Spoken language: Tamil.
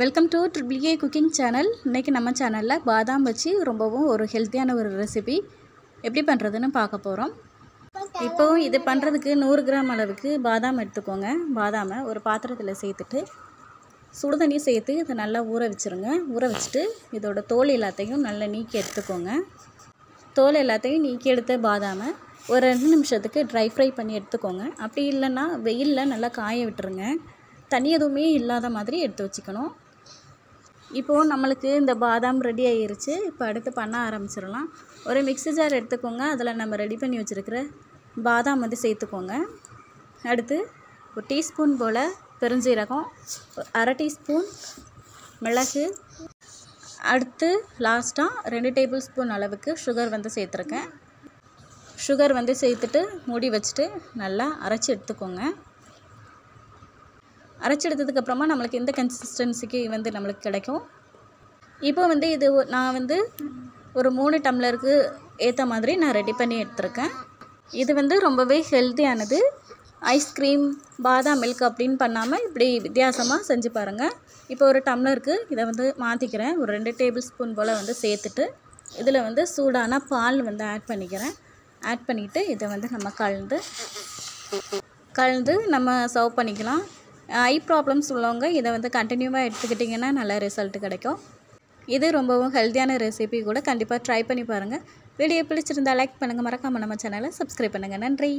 Welcome to triple cooking channel. இன்றைக்கி நம்ம சேனலில் பாதாம் வச்சு ரொம்பவும் ஒரு ஹெல்த்தியான ஒரு ரெசிபி எப்படி பண்ணுறதுன்னு பார்க்க போகிறோம். இப்போது இது பண்ணுறதுக்கு 100 கிராம் அளவுக்கு பாதாம் எடுத்துக்கோங்க. பாதாமை ஒரு பாத்திரத்தில் சேர்த்துட்டு சுடுதண்ணி சேர்த்து இதை நல்லா ஊற வச்சுருங்க. ஊற வச்சுட்டு இதோட தோல் எல்லாத்தையும் நல்லா நீக்கி எடுத்துக்கோங்க. தோல் எல்லாத்தையும் நீக்கி எடுத்த பாதாமை ஒரு 2 நிமிஷத்துக்கு ட்ரை ஃப்ரை பண்ணி எடுத்துக்கோங்க. அப்படி இல்லைன்னா வெயிலில் நல்லா காய விட்டுருங்க. தண்ணி எதுவுமே இல்லாத மாதிரி எடுத்து வச்சுக்கணும். இப்போது நம்மளுக்கு இந்த பாதாம் ரெடி ஆகிருச்சு. இப்போ அடுத்து பண்ண ஆரம்பிச்சிடலாம். ஒரு மிக்ஸி ஜார் எடுத்துக்கோங்க. அதில் நம்ம ரெடி பண்ணி வச்சுருக்கிற பாதாம் வந்து சேர்த்துக்கோங்க. அடுத்து ஒரு டீஸ்பூன் போல் பெருஞ்சீரகம், 1/2 டீஸ்பூன் மிளகு, அடுத்து லாஸ்ட்டாக 2 டேபிள் ஸ்பூன் அளவுக்கு சுகர் வந்து சேர்த்துருக்கேன். சுகர் வந்து சேர்த்துட்டு மூடி வச்சுட்டு நல்லா அரைச்சி எடுத்துக்கோங்க. அரைச்சி எடுத்ததுக்கப்புறமா நம்மளுக்கு இந்த கன்சிஸ்டன்சிக்கு வந்து நம்மளுக்கு கிடைக்கும். இப்போ வந்து இது நான் வந்து ஒரு 3 டம்ளருக்கு ஏற்ற மாதிரி நான் ரெடி பண்ணி எடுத்துருக்கேன். இது வந்து ரொம்பவே ஹெல்த்தியானது. ஐஸ்கிரீம், பாதாம் மில்க் அப்படின்னு பண்ணாமல் இப்படி வித்தியாசமாக செஞ்சு பாருங்கள். இப்போ ஒரு டம்ளருக்கு இதை வந்து மாற்றிக்கிறேன். ஒரு 2 டேபிள் ஸ்பூன் போல் வந்து சேர்த்துட்டு இதில் வந்து சூடான பால் வந்து ஆட் பண்ணிக்கிறேன். ஆட் பண்ணிவிட்டு இதை வந்து நம்ம கலந்து நம்ம சர்வ் பண்ணிக்கலாம். ஐ ப்ராப்ளம்ஸ் உள்ளவங்க இதை வந்து கண்டினியூவாக எடுத்துக்கிட்டிங்கன்னா நல்ல ரிசல்ட் கிடைக்கும். இது ரொம்பவும் ஹெல்த்தியான ரெசிபி கூட. கண்டிப்பாக ட்ரை பண்ணி பாருங்கள். வீடியோ பிடிச்சிருந்தால் லைக் பண்ணுங்கள். மறக்காமல் நம்ம சேனலை சப்ஸ்கிரைப் பண்ணுங்கள். நன்றி.